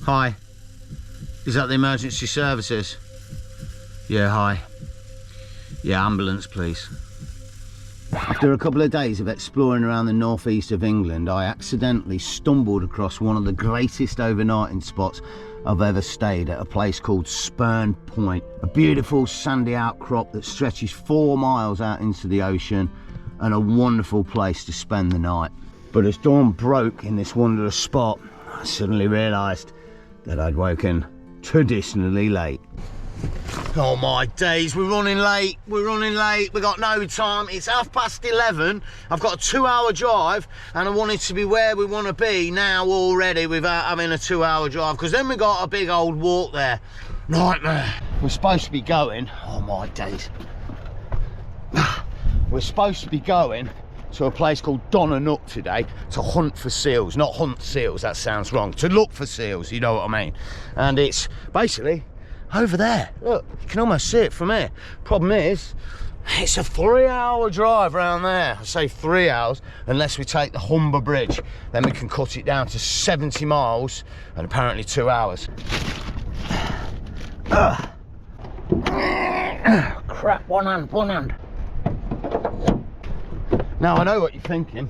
Hi. Is that the emergency services? Yeah, hi. Yeah, ambulance, please. After a couple of days of exploring around the northeast of England, I accidentally stumbled across one of the greatest overnighting spots I've ever stayed at, a place called Spurn Point. A beautiful sandy outcrop that stretches 4 miles out into the ocean, and a wonderful place to spend the night. But as dawn broke in this wondrous spot, I suddenly realised that I'd woken traditionally late. Oh my days, we're running late, we got no time. It's 11:30, I've got a 2-hour drive, and I wanted to be where we want to be now already without having a 2-hour drive, because then we got a big old walk there. Nightmare. We're supposed to be going, oh my days, we're supposed to be going to a place called Donanook today to hunt for seals. Not hunt seals, that sounds wrong, to look for seals, you know what I mean. And it's basically over there. Look, you can almost see it from here. Problem is, it's a 3-hour drive around there. I say 3 hours, unless we take the Humber bridge. Then we can cut it down to 70 miles and apparently 2 hours. Crap, one hand. Now I know what you're thinking.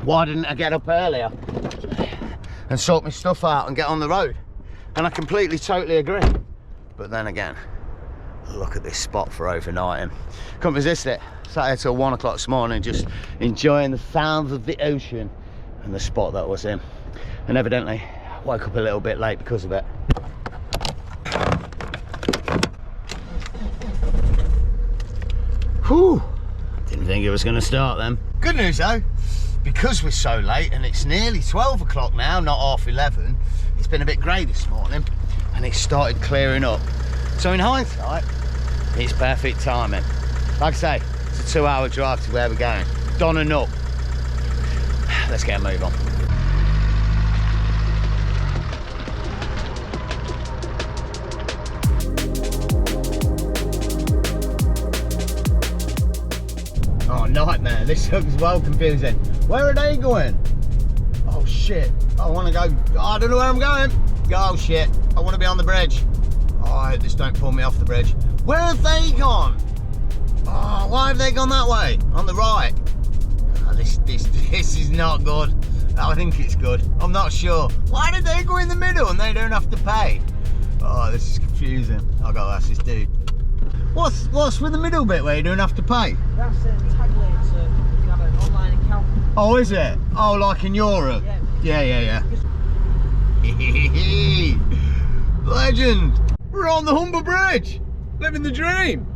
Why didn't I get up earlier and sort my stuff out and get on the road? And I completely, totally agree. But then again, look at this spot for overnighting. Couldn't resist it. Sat here till 1 o'clock this morning, just enjoying the sounds of the ocean and the spot that I was in. And evidently, woke up a little bit late because of it. Whew, didn't think it was going to start then. Good news though, because we're so late and it's nearly 12 o'clock now, not half 11, it's been a bit grey this morning. And it started clearing up. So in hindsight, it's perfect timing. Like I say, it's a 2-hour drive to where we're going. Donanook. Let's get a move on. Oh, nightmare. This looks well confusing. Where are they going? Oh shit. I want to go. I don't know where I'm going. Oh shit, I want to be on the bridge. Oh, I hope this don't pull me off the bridge. Where have they gone? Oh, why have they gone that way? On the right. Oh, this is not good. I think it's good. I'm not sure. Why did they go in the middle and they don't have to pay? Oh, this is confusing. I've got to ask this dude. What's with the middle bit where you don't have to pay? That's tag later, so you can have an online account. Oh, is it? Oh, like in Europe? Yeah. Legend! We're on the Humber Bridge! Living the dream!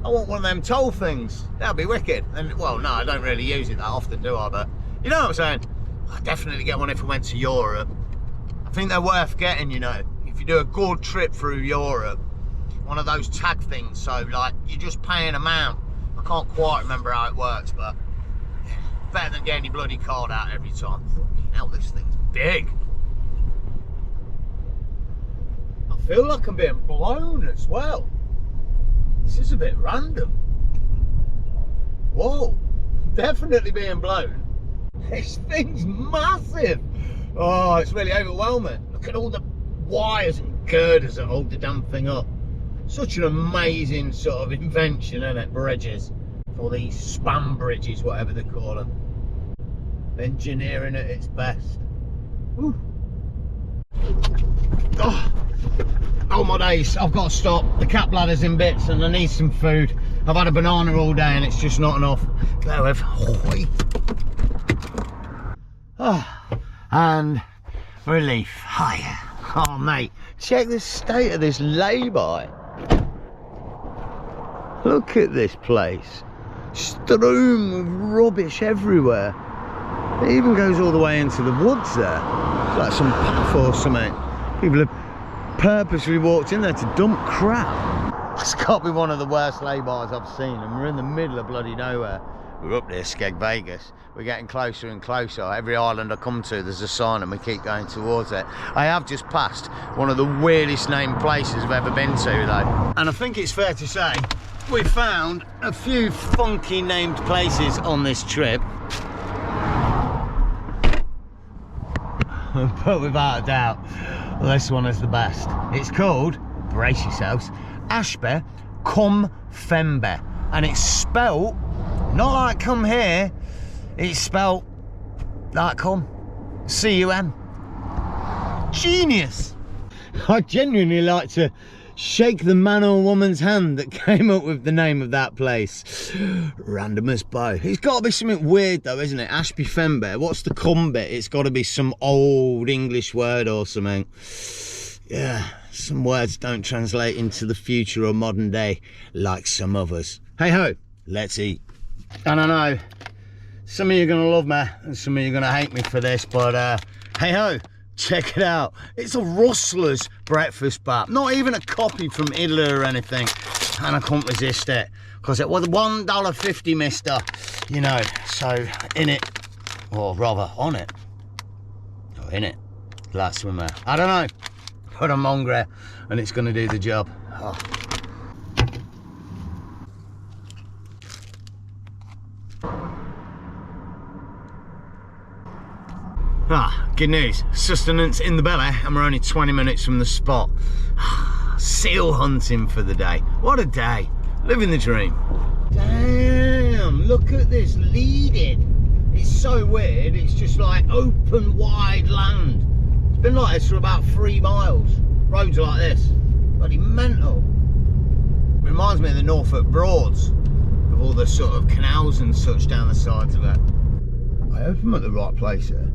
I want one of them toll things. That'd be wicked. And well, no, I don't really use it that often, do I? But you know what I'm saying? I'd definitely get one if I went to Europe. I think they're worth getting, you know. If you do a good trip through Europe, one of those tag things, so like you're just paying an amount. I can't quite remember how it works, but yeah, better than getting your bloody card out every time. Fucking hell, this thing's big. I feel like I'm being blown as well. This is a bit random. Whoa, definitely being blown. This thing's massive. Oh, it's really overwhelming. Look at all the wires and girders that hold the damn thing up. Such an amazing sort of invention, isn't it? Bridges, or these span bridges, whatever they call them. Engineering at its best. Woo. Oh my days, I've got to stop. The cat bladder's in bits and I need some food. I've had a banana all day and it's just not enough. Bear with. And relief. Hiya. Oh mate, check the state of this lay-by. Look at this place. Strewn with rubbish everywhere. It even goes all the way into the woods there. It's like some path or something. People have purposely walked in there to dump crap. It's got to be one of the worst lay-bys I've seen, and we're in the middle of bloody nowhere. We're up near Skeg Vegas. We're getting closer and closer. Every island I come to, there's a sign and we keep going towards it. I have just passed one of the weirdest named places I've ever been to though. And I think it's fair to say, we found a few funky named places on this trip. but without a doubt, this one is the best. It's called, brace yourselves, Ashby cum fembe, and it's spelt not like come here, it's spelt like cum, C-U-M. Genius. I'd genuinely like to shake the man or woman's hand that came up with the name of that place. Random as bow. It's got to be something weird though, isn't it? Ashby fembe. What's the cum bit? It's got to be some old English word or something. Yeah, some words don't translate into the future or modern day like some others. Hey ho, let's eat. And I know some of you are going to love me and some of you are going to hate me for this, but hey ho, check it out. It's a Rustler's breakfast bar, not even a copy from Italy or anything, and I couldn't resist it because it was $1.50, mister, you know. So in it, or rather on it, or in it, like swimmer, I don't know, but I'm hungry and it's going to do the job. Oh. Ah, good news, sustenance in the belly and we're only 20 minutes from the spot. Seal hunting for the day. What a day, living the dream. Damn, look at this leading. It's so weird, it's just like open wide land. It's been like this for about 3 miles. Roads are like this, bloody mental. Reminds me of the Norfolk Broads, with all the sort of canals and such down the sides of it. I hope I'm at the right place here.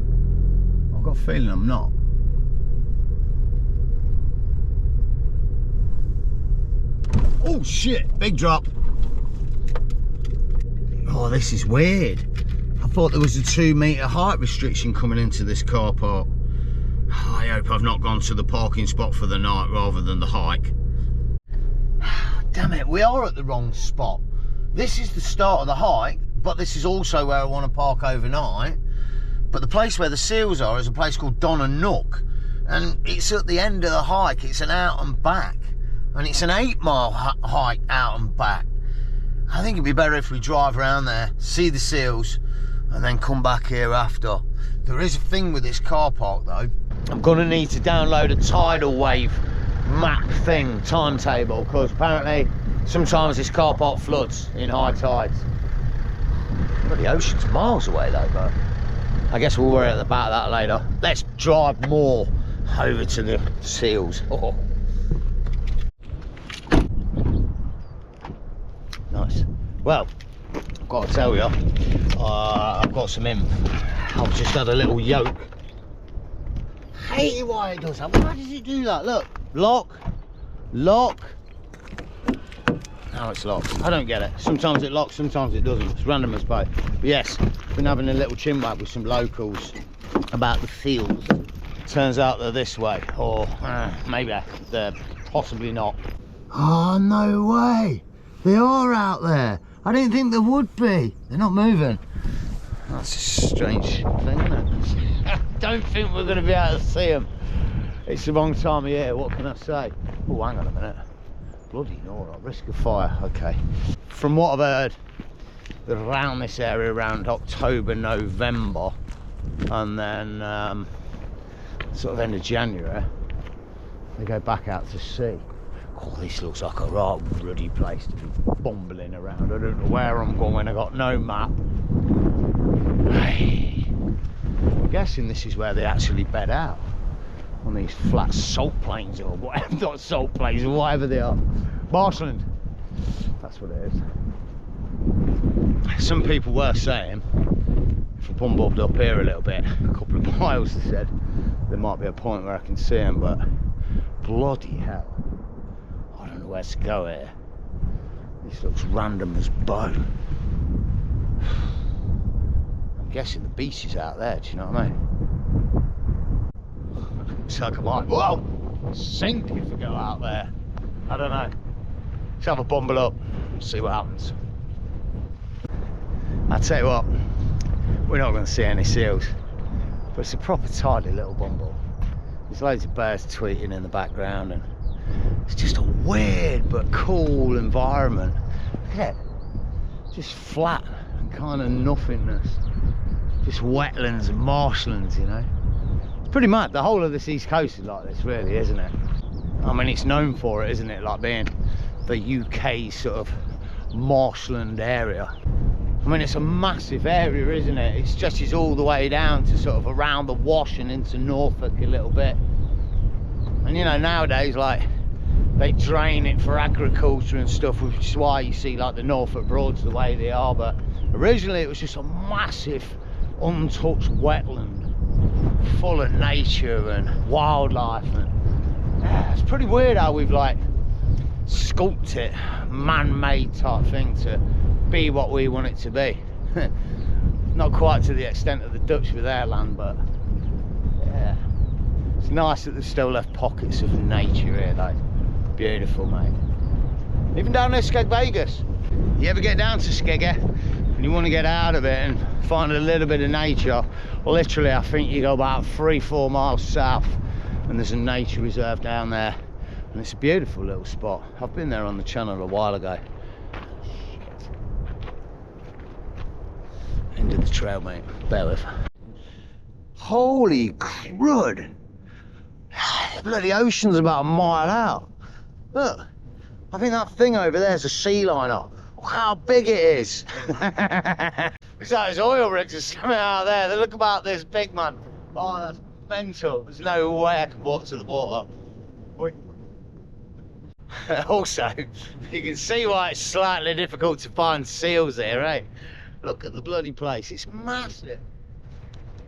I've got a feeling I'm not. Oh shit, big drop. Oh, this is weird. I thought there was a 2 metre height restriction coming into this car park. Oh, I hope I've not gone to the parking spot for the night rather than the hike. Damn it, we are at the wrong spot. This is the start of the hike, but this is also where I want to park overnight. But the place where the seals are is a place called Donna Nook, and it's at the end of the hike. It's an out and back, and it's an 8-mile hike out and back. I think it'd be better if we drive around there, see the seals, and then come back here after. There is a thing with this car park though. I'm gonna need to download a tidal wave map thing, timetable, because apparently sometimes this car park floods in high tides. Well, the ocean's miles away though, but I guess we'll worry about that later. Let's drive more over to the seals. Oh. Nice. Well, I've got to tell you, I've got some imp. I've just had a little yoke. Hate why it does that. Why does it do that? Look, lock, lock. Now it's locked. I don't get it. Sometimes it locks, sometimes it doesn't. It's random as both. But yes, been having a little chinwag with some locals about the fields. Turns out they're this way, or maybe they're possibly not. Oh, no way. They are out there. I didn't think there would be. They're not moving. That's a strange thing, isn't it? I don't think we're going to be able to see them. It's the wrong time of year, what can I say? Oh, hang on a minute. Bloody no, risk of fire. Okay. From what I've heard, around this area around October, November, and then sort of end of January, they go back out to sea. Oh, this looks like a right ruddy place to be bumbling around. I don't know where I'm going, I got no map. Hey. I'm guessing this is where they actually bed out, on these flat salt plains or whatever, not salt plains or whatever they are. Marshland, that's what it is. Some people were saying, if I bumbled up here a little bit, a couple of miles, they said, there might be a point where I can see them, but bloody hell. I don't know where to go here. This looks random as bow. I'm guessing the beach is out there, do you know what I mean? Looks like I might, whoa, sink if I go out there. I don't know. Let's have a bumble up, see what happens. I'll tell you what, we're not going to see any seals, but it's a proper tidy little bumble. There's loads of birds tweeting in the background, and it's just a weird but cool environment. Look at it, just flat and kind of nothingness, just wetlands and marshlands, you know. It's pretty mad. The whole of this east coast is like this, really, isn't it? I mean, it's known for it, isn't it? Like being the UK sort of marshland area. I mean, it's a massive area, isn't it? It stretches all the way down to sort of around the Wash and into Norfolk a little bit. And you know, nowadays, like, they drain it for agriculture and stuff, which is why you see like the Norfolk Broads the way they are. But originally it was just a massive untouched wetland full of nature and wildlife, and yeah, it's pretty weird how we've like sculpted it, man-made type thing, to be what we want it to be. Not quite to the extent of the Dutch with their land, but yeah, it's nice that they've still left pockets of nature here though. Beautiful, mate. Even down there, Skeg Vegas. You ever get down to Skegger and you want to get out of it and find a little bit of nature, literally I think you go about 3-4 miles south and there's a nature reserve down there, and it's a beautiful little spot. I've been there on the channel a while ago. End of the trail, mate. Bear with. Holy crud! The bloody ocean's about a mile out. Look, I think that thing over there is a sea liner. Look how big it is. Looks like there's oil rigs just coming out there. They look about this big, man. Oh, that's mental. There's no way I can walk to the water. Also, you can see why it's slightly difficult to find seals here, eh? Look at the bloody place. It's massive.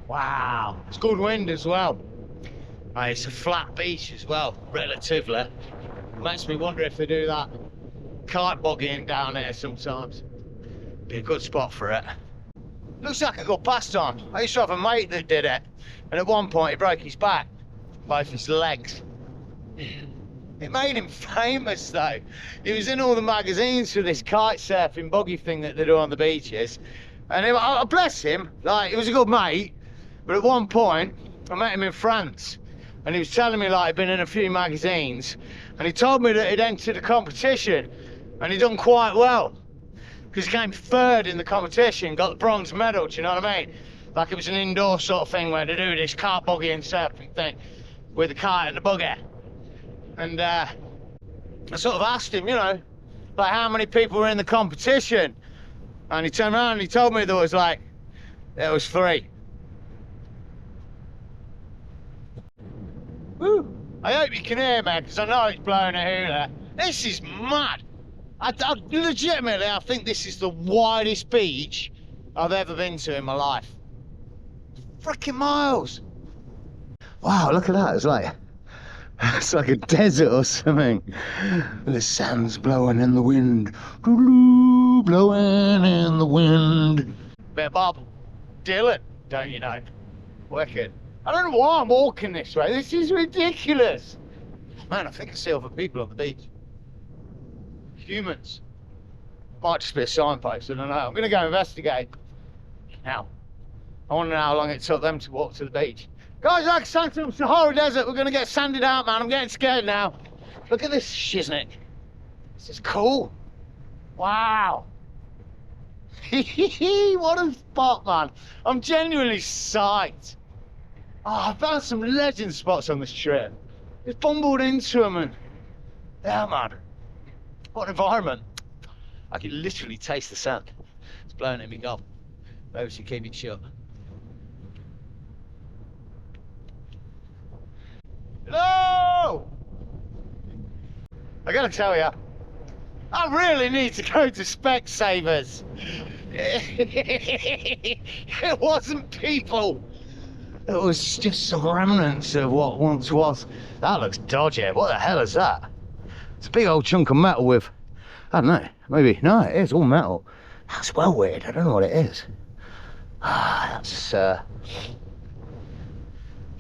Wow. It's good wind as well. It's a flat beach as well, relatively. Makes me wonder if they do that kite bogging down here sometimes. Be a good spot for it. Looks like a good pastime. I used to have a mate that did it, and at one point he broke his back, both his legs. It made him famous though. He was in all the magazines for this kite surfing buggy thing that they do on the beaches, and bless him, like, he was a good mate. But at one point I met him in France, and he was telling me like he'd been in a few magazines, and he told me that he'd entered a competition and he'd done quite well, because he came third in the competition, got the bronze medal. Do you know what I mean? Like it was an indoor sort of thing where they do this kite buggy and surfing thing with the kite and the buggy. And I sort of asked him, you know, like how many people were in the competition, and he turned around and he told me there was 3. Woo. I hope you can hear me, because I know it's blowing a hula. This is mad. I legitimately, I think this is the widest beach I've ever been to in my life. Freaking miles. Wow, look at that. It's like a desert or something. The sand's blowing in the wind. Blowing in the wind. Bit of Bob Dylan, don't you know? Wicked. I don't know why I'm walking this way. This is ridiculous. Man, I think I see other people on the beach. Humans. Might just be a signpost, I don't know. I'm going to go investigate. Now, I want to know how long it took them to walk to the beach. Guys, like Santa Sahara Desert, we're going to get sanded out, man. I'm getting scared now. Look at this shiznick. This is cool. Wow. What a spot, man. I'm genuinely psyched. Oh, I found some legend spots on this trip. Just bumbled into them, and yeah, man. What an environment. I can literally taste the sand. It's blowing at me gob. Maybe we should keep it shut. Hello! I gotta tell you, I really need to go to Specsavers. It wasn't people. It was just some remnants of what once was. That looks dodgy. What the hell is that? It's a big old chunk of metal with, I don't know, maybe, no, it is all metal. That's well weird. I don't know what it is. That's, look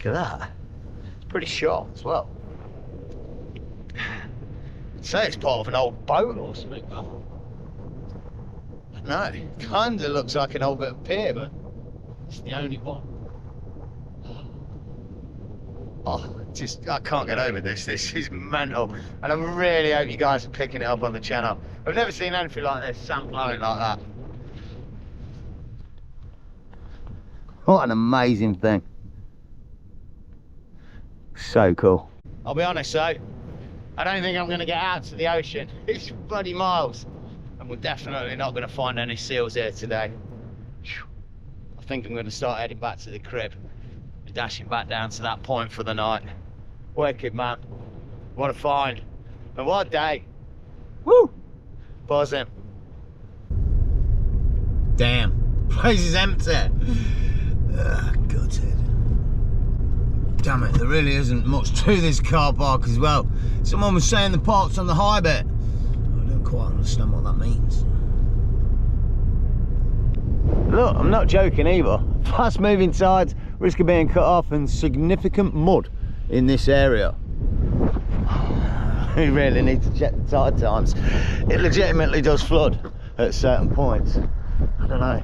at that. It's pretty sharp as well. I'd say it's part of an old boat or something. No, it kind of looks like an old bit of pier, but it's the only one. Oh, I can't get over this. This is mental. And I really hope you guys are picking it up on the channel. I've never seen anything like this, sand blowing like that. What an amazing thing. So cool. I'll be honest though, I don't think I'm going to get out to the ocean. It's bloody miles. And we're definitely not going to find any seals here today. I think I'm going to start heading back to the crib. Dashing back down to that point for the night. Wicked, man. What a find. And what a day. Woo! Buzzing. Damn. Place is empty. Gutted. Damn it, there really isn't much to this car park as well. Someone was saying the park's on the high bit. I don't quite understand what that means. Look, I'm not joking either. Fast moving tides, risk of being cut off, and significant mud in this area. We really need to check the tide times. It legitimately does flood at certain points. I don't know.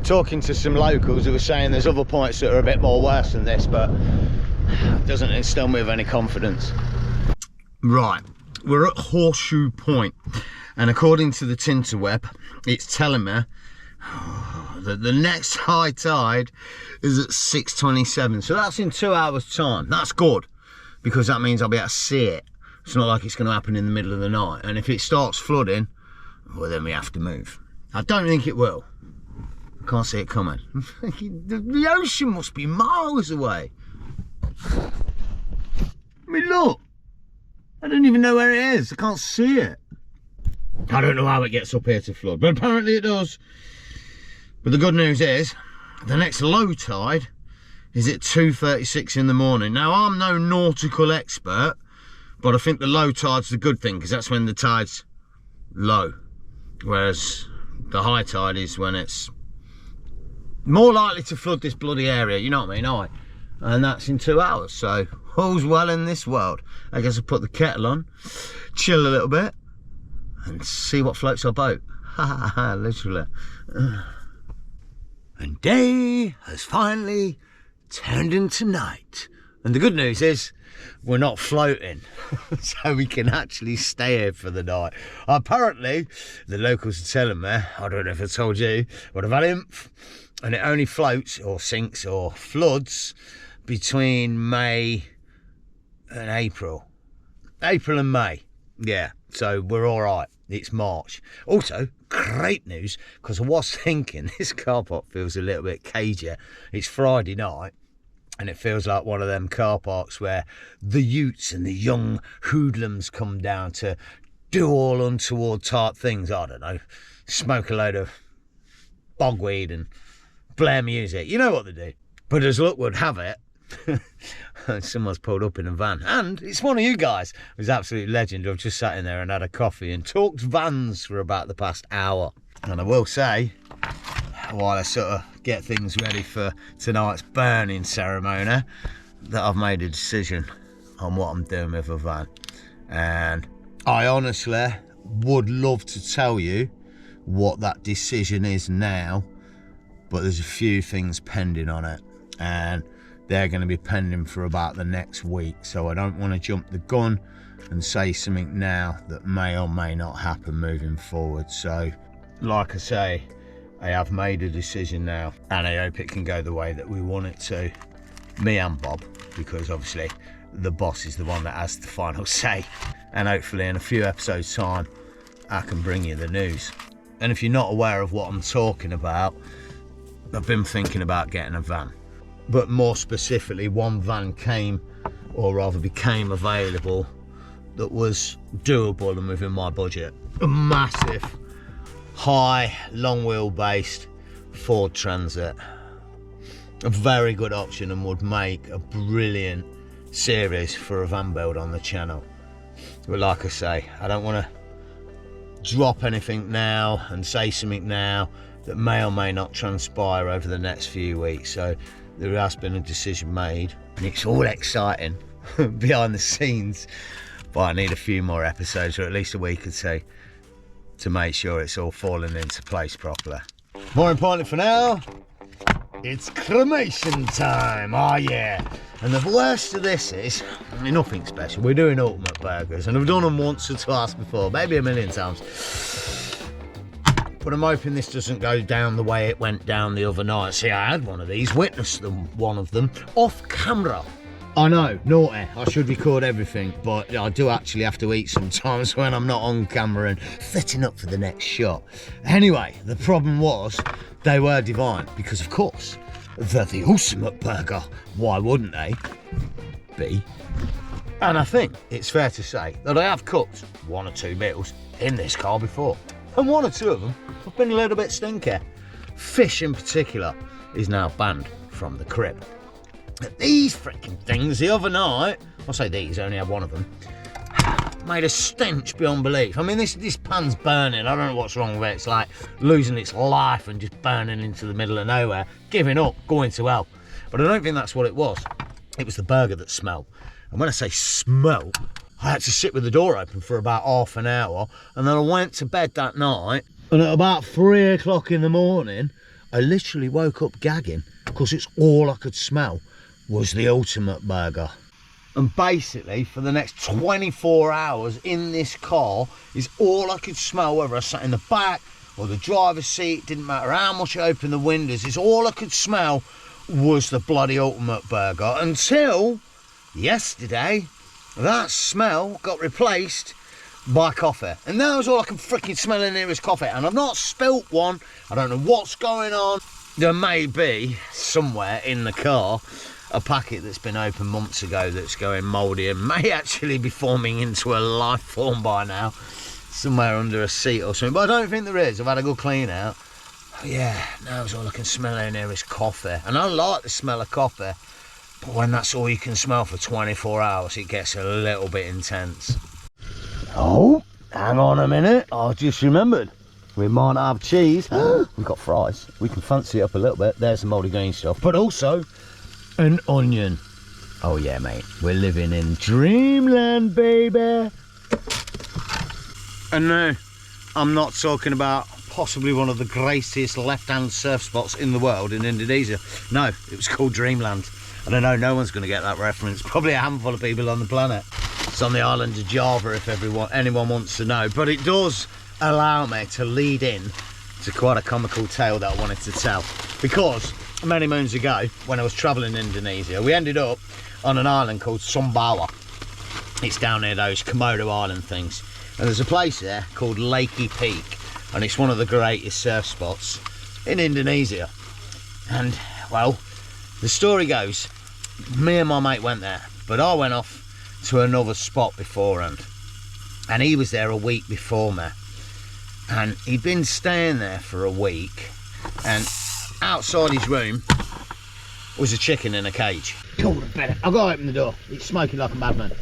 Talking to some locals who were saying there's other points that are a bit more worse than this, but it doesn't instill me with any confidence. Right, we're at Horseshoe Point, and according to the Tinterweb, it's telling me that the next high tide is at 6:27, so that's in 2 hours time. That's good, because that means I'll be able to see it. It's not like it's going to happen in the middle of the night, and if it starts flooding, well, then we have to move. I don't think it will. I can't see it coming. The ocean must be miles away. I mean, look, I don't even know where it is. I can't see it. I don't know how it gets up here to flood, but apparently it does. But the good news is, the next low tide is at 2:36 in the morning. Now, I'm no nautical expert, but I think the low tide's the good thing, because that's when the tide's low. Whereas the high tide is when it's more likely to flood this bloody area, you know what I mean? And that's in 2 hours, so all's well in this world. I guess I'll put the kettle on, chill a little bit, and see what floats our boat. Literally. And day has finally turned into night. And the good news is, we're not floating, so we can actually stay here for the night. Apparently, the locals are telling me, I don't know if I told you, but I've had IMF, and it only floats or sinks or floods between May and April. April and May, yeah, so we're all right. It's March. Also, great news, because I was thinking this car park feels a little bit cagey. It's Friday night, and it feels like one of them car parks where the youths and the young hoodlums come down to do all untoward type things. I don't know, smoke a load of bogweed and blare music. You know what they do. But as luck would have it, someone's pulled up in a van, and it's one of you guys. It was absolute legend. I've just sat in there and had a coffee and talked vans for about the past hour. And I will say, while I sort of get things ready for tonight's burning ceremony, that I've made a decision on what I'm doing with a van. And I honestly would love to tell you what that decision is now, but there's a few things pending on it, and they're going to be pending for about the next week, so I don't want to jump the gun and say something now that may or may not happen moving forward. So like I say, I have made a decision now, and I hope it can go the way that we want it to, me and Bob, because obviously the boss is the one that has the final say, and hopefully in a few episodes time I can bring you the news. And if you're not aware of what I'm talking about, I've been thinking about getting a van, but more specifically, one van came, or rather became available, that was doable and within my budget. A massive, high, long wheel-based Ford Transit. A very good option, and would make a brilliant series for a van build on the channel. But like I say, I don't want to drop anything now and say something now that may or may not transpire over the next few weeks. So there has been a decision made, and it's all exciting behind the scenes, but I need a few more episodes, or at least a week or two, to make sure it's all falling into place properly. More importantly for now, it's cremation time. Oh yeah. And the worst of this is, I mean, nothing special. We're doing ultimate burgers, and I've done them once or twice before, maybe a million times. But I'm hoping this doesn't go down the way it went down the other night. See, I had one of these, witnessed one of them off camera I know, naughty. I should record everything, but I do actually have to eat sometimes when I'm not on camera and fitting up for the next shot. Anyway, the problem was they were divine because, of course, they're the ultimate burger. Why wouldn't they be? And I think it's fair to say that I have cooked 1 or 2 meals in this car before. And 1 or 2 of them have been a little bit stinky. Fish in particular is now banned from the crib. These freaking things the other night, I say these, I only had 1 of them, made a stench beyond belief. I mean, this pan's burning. I don't know what's wrong with it. It's like losing its life and just burning into the middle of nowhere, giving up, going to hell. But I don't think that's what it was. It was the burger that smelled. And when I say smell, I had to sit with the door open for about half an hour, and then I went to bed that night, and at about 3 o'clock in the morning, I literally woke up gagging, because it's all I could smell was the ultimate burger. And basically, for the next 24 hours in this car, is all I could smell, whether I sat in the back or the driver's seat, didn't matter how much I opened the windows, it's all I could smell was the bloody ultimate burger, until yesterday, that smell got replaced by coffee. And that was all I can freaking smell in here is coffee. And I've not spilt one. I don't know what's going on. There may be, somewhere in the car, a packet that's been opened months ago that's going mouldy and may actually be forming into a life form by now, somewhere under a seat or something. But I don't think there is. I've had a good clean out. Yeah, now it's all I can smell in here is coffee. And I like the smell of coffee. But when that's all you can smell for 24 hours, it gets a little bit intense. Oh, hang on a minute. I just remembered. We might not have cheese. We've got fries. We can fancy it up a little bit. There's some mouldy green stuff. But also an onion. Oh yeah, mate. We're living in dreamland, baby. And no, I'm not talking about possibly one of the greatest left-hand surf spots in the world in Indonesia. No, it was called Dreamland. I don't know, no one's going to get that reference. Probably a handful of people on the planet. It's on the island of Java if anyone wants to know. But it does allow me to lead in to quite a comical tale that I wanted to tell. Because many moons ago, when I was travelling in Indonesia, we ended up on an island called Sumbawa. It's down near those Komodo Island things. And there's a place there called Lakey Peak. And it's one of the greatest surf spots in Indonesia. And, well, the story goes, me and my mate went there, but I went off to another spot beforehand. And he was there a week before me. And he'd been staying there for a week. And outside his room was a chicken in a cage. Cool, better. I've got to open the door. It's smoking like a madman.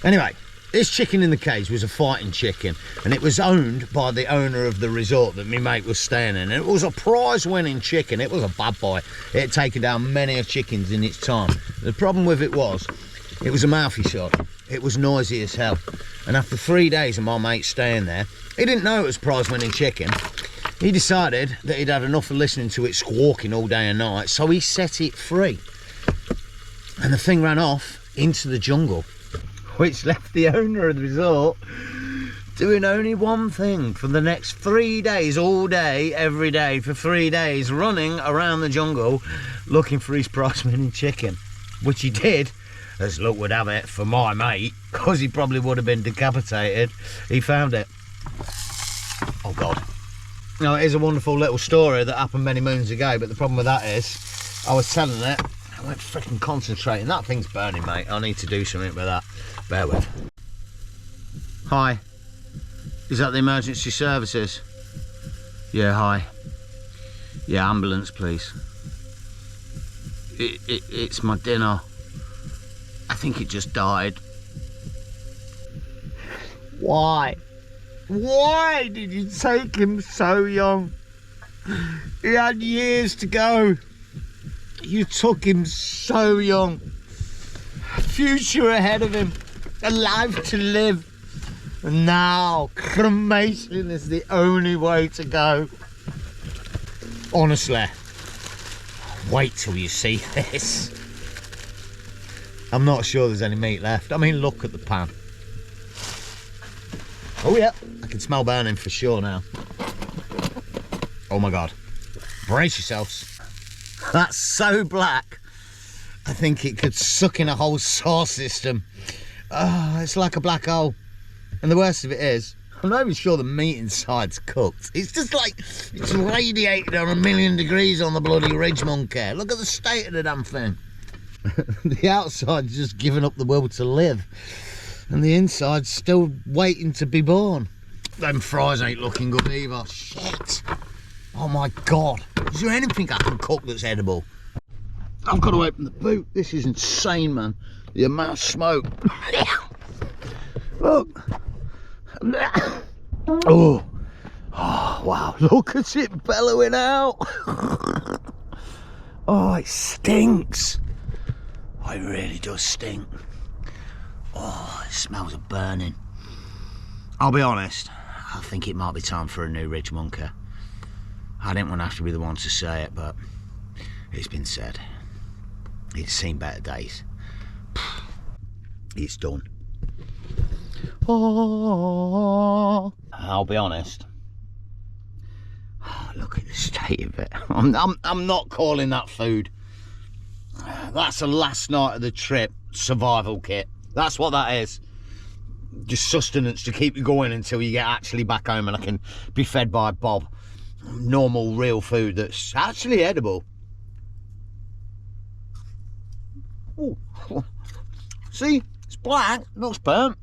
Anyway, this chicken in the cage was a fighting chicken, and it was owned by the owner of the resort that my mate was staying in. And it was a prize-winning chicken. It was a bad boy. It had taken down many chickens in its time. The problem with it was a mouthy shot. It was noisy as hell. And after 3 days of my mate staying there, he didn't know it was prize-winning chicken. He decided that he'd had enough of listening to it squawking all day and night, so he set it free. And the thing ran off into the jungle, which left the owner of the resort doing only one thing for the next 3 days, all day, every day, for 3 days, running around the jungle looking for his prize-winning chicken, which he did, as luck would have it for my mate, because he probably would have been decapitated. He found it. Oh God. Now, it is a wonderful little story that happened many moons ago, but the problem with that is I was telling it, I went freaking concentrating. That thing's burning, mate. I need to do something with that. Bear with. Hi. Is that the emergency services? Yeah, hi. Yeah, ambulance, please. It's my dinner. I think it just died. Why? Why did you take him so young? He had years to go. You took him so young. A future ahead of him. A life to live. And now, cremation is the only way to go. Honestly. Wait till you see this. I'm not sure there's any meat left. I mean, look at the pan. Oh yeah, I can smell burning for sure now. Oh my God. Brace yourselves. That's so black. I think it could suck in a whole solar system. Oh, it's like a black hole. And the worst of it is, I'm not even sure the meat inside's cooked. It's just like, it's radiated on 1,000,000 degrees on the bloody ridge monkey. Look at the state of the damn thing. The outside's just giving up the will to live. And the inside's still waiting to be born. Them fries ain't looking good either. Shit. Oh my God. Is there anything I can cook that's edible? I've got to open the boot. This is insane, man. The amount of smoke. Look. Oh. Oh, wow. Look at it bellowing out. Oh, it stinks. Oh, it really does stink. Oh, it smells of burning. I'll be honest, I think it might be time for a new ridge monkey. I didn't want to have to be the one to say it, but it's been said. It's seen better days. It's done. Oh, I'll be honest. Oh, look at the state of it. I'm not calling that food. That's the last night of the trip survival kit. That's what that is. Just sustenance to keep you going until you get actually back home and I can be fed by Bob. Normal, real food that's actually edible. Ooh. See, it's black, looks burnt.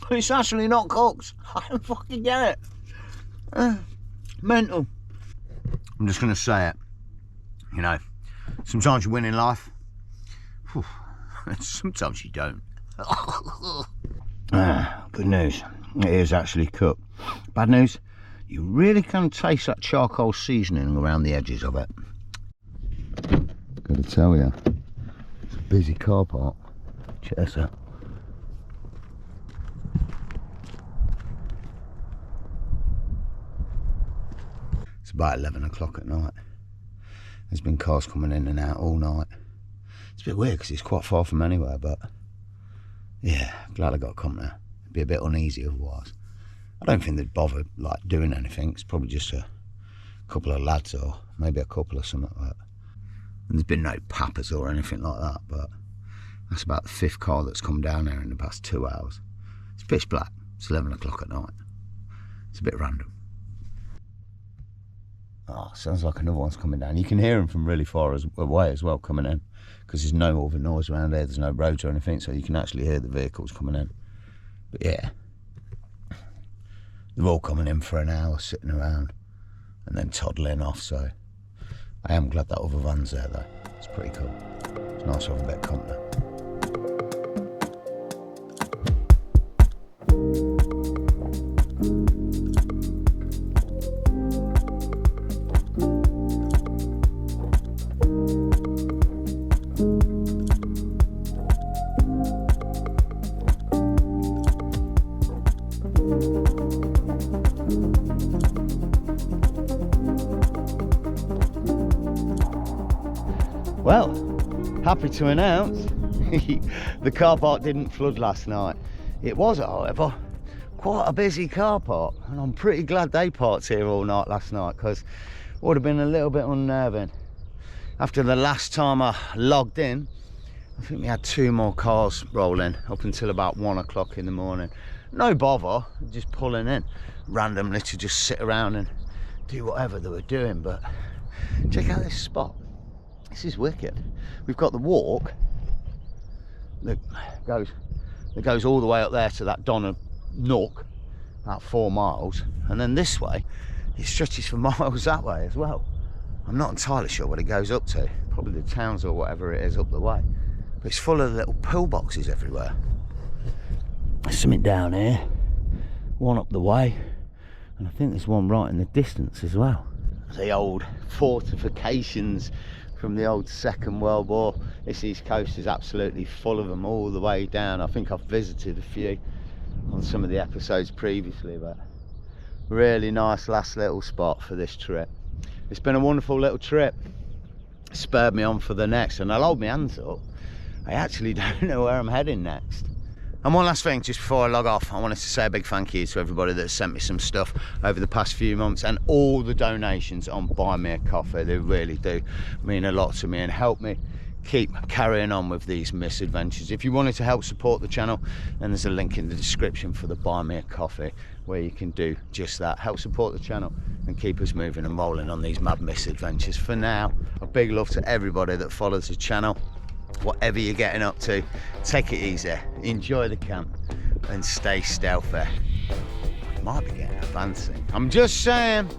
It's actually not cooked. I don't fucking get it. Mental. I'm just going to say it. You know, sometimes you win in life. Whew. Sometimes you don't. Good news, it is actually cooked. Bad news, you really can taste that charcoal seasoning around the edges of it. Gotta tell you, it's a busy car park. Cheers, sir. It's about 11 o'clock at night. There's been cars coming in and out all night. It's a bit weird because it's quite far from anywhere, but yeah, glad I got company. It'd be a bit uneasy otherwise. I don't think they'd bother like doing anything. It's probably just a couple of lads or maybe a couple or something like that. And there's been no pappers or anything like that, but that's about the 5th car that's come down here in the past 2 hours. It's pitch black. It's 11 o'clock at night. It's a bit random. Oh, sounds like another one's coming down. You can hear them from really far away as well coming in, because there's no other noise around here. There's no roads or anything, so you can actually hear the vehicles coming in. But yeah, they're all coming in for an hour, sitting around and then toddling off. So I am glad that other van's there though. It's pretty cool. It's nice to have a bit of company. Well, happy to announce the car park didn't flood last night. It was, however, quite a busy car park, and I'm pretty glad they parked here all night last night, because it would have been a little bit unnerving. After the last time I logged in, I think we had 2 more cars rolling up until about 1 o'clock in the morning. No bother, just pulling in randomly to just sit around and do whatever they were doing. But check out this spot. This is wicked. We've got the walk that goes all the way up there to that Donna Nook, about 4 miles, and then this way it stretches for miles that way as well. I'm not entirely sure what it goes up to, probably the towns or whatever it is up the way, but it's full of little pillboxes everywhere. There's something down here, one up the way, and I think there's one right in the distance as well. The old fortifications from the old Second World War. This east coast is absolutely full of them all the way down. I think I've visited a few on some of the episodes previously, but really nice last little spot for this trip. It's been a wonderful little trip. It spurred me on for the next, and I'll hold my hands up, I actually don't know where I'm heading next. And one last thing, just before I log off, I wanted to say a big thank you to everybody that sent me some stuff over the past few months, and all the donations on Buy Me a Coffee. They really do mean a lot to me and help me keep carrying on with these misadventures. If you wanted to help support the channel, then there's a link in the description for the Buy Me a Coffee, where you can do just that, help support the channel and keep us moving and rolling on these mad misadventures. For now, a big love to everybody that follows the channel. Whatever you're getting up to, take it easy, enjoy the camp and stay stealthy. Might be getting a fancy, I'm just saying.